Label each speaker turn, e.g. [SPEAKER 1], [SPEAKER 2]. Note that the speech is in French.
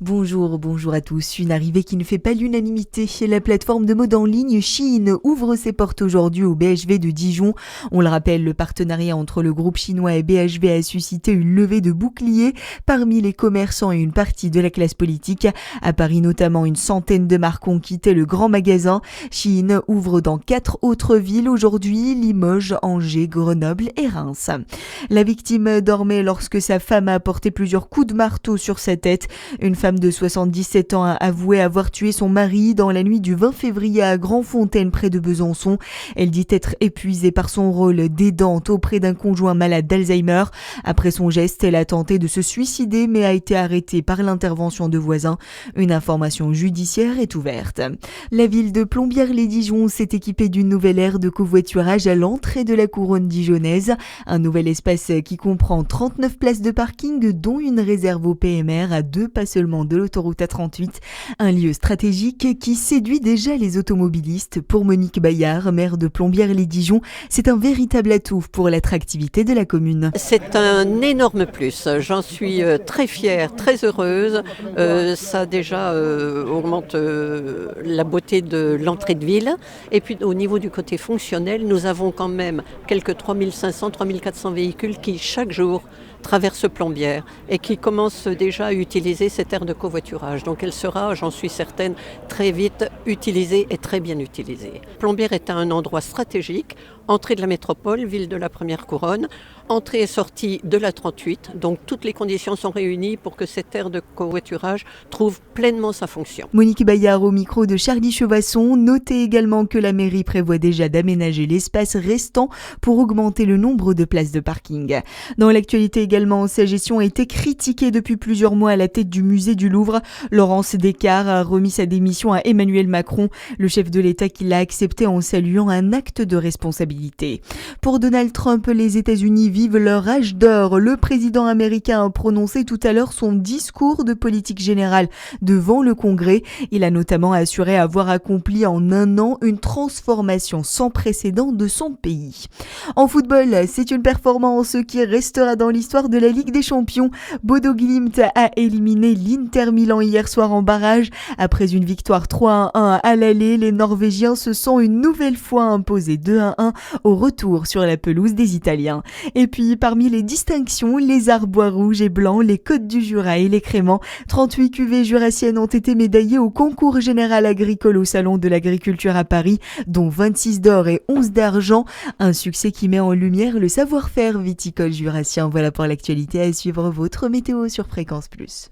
[SPEAKER 1] Bonjour à tous. Une arrivée qui ne fait pas l'unanimité. La plateforme de mode en ligne Shein ouvre ses portes aujourd'hui au BHV de Dijon. On le rappelle, le partenariat entre le groupe chinois et BHV a suscité une levée de boucliers parmi les commerçants et une partie de la classe politique. À Paris notamment, une centaine de marques ont quitté le grand magasin. Shein ouvre dans 4 autres villes aujourd'hui, Limoges, Angers, Grenoble et Reims. La victime dormait lorsque sa femme a porté plusieurs coups de marteau sur sa tête. Une femme de 77 ans a avoué avoir tué son mari dans la nuit du 20 février à Grandfontaine près de Besançon. Elle dit être épuisée par son rôle d'aidante auprès d'un conjoint malade d'Alzheimer. Après son geste, elle a tenté de se suicider mais a été arrêtée par l'intervention de voisins. Une information judiciaire est ouverte. La ville de Plombières-les-Dijon s'est équipée d'une nouvelle aire de covoiturage à l'entrée de la couronne dijonnaise. Un nouvel espace qui comprend 39 places de parking dont une réserve au PMR à 2 pas seulement de l'autoroute A38, un lieu stratégique qui séduit déjà les automobilistes. Pour Monique Bayard, maire de Plombières-les-Dijon, c'est un véritable atout pour l'attractivité de la commune.
[SPEAKER 2] C'est un énorme plus, j'en suis très fière, très heureuse. Ça déjà augmente la beauté de l'entrée de ville. Et puis au niveau du côté fonctionnel, nous avons quand même quelques 3500-3400 véhicules qui chaque jour traversent Plombières et qui commencent déjà à utiliser cette aire de covoiturage. Donc elle sera, j'en suis certaine, très vite utilisée et très bien utilisée. Plombières est un endroit stratégique, entrée de la métropole, ville de la première couronne, entrée et sortie de la 38. Donc toutes les conditions sont réunies pour que cette aire de covoiturage trouve pleinement sa fonction.
[SPEAKER 1] Monique Bayard au micro de Charlie Chevasson. Notez également que la mairie prévoit déjà d'aménager l'espace restant pour augmenter le nombre de places de parking. Dans l'actualité également, sa gestion a été critiquée depuis plusieurs mois à la tête du musée du Louvre. Laurence Descartes a remis sa démission à Emmanuel Macron, le chef de l'État qui l'a accepté en saluant un acte de responsabilité. Pour Donald Trump, les États-Unis vivent leur âge d'or. Le président américain a prononcé tout à l'heure son discours de politique générale devant le Congrès. Il a notamment assuré avoir accompli en un an une transformation sans précédent de son pays. En football, c'est une performance qui restera dans l'histoire de la Ligue des Champions. Bodo Glimt a éliminé l'Inter Milan hier soir en barrage. Après une victoire 3-1 à l'aller, les Norvégiens se sont une nouvelle fois imposés 2-1 au retour sur la pelouse des Italiens. Et puis, parmi les distinctions, les Arbois rouges et blancs, les Côtes du Jura et les Créments, 38 cuvées jurassiennes ont été médaillées au concours général agricole au Salon de l'Agriculture à Paris, dont 26 d'or et 11 d'argent. Un succès qui met en lumière le savoir-faire viticole jurassien. Voilà pour l'actualité. À suivre votre météo sur Fréquence Plus.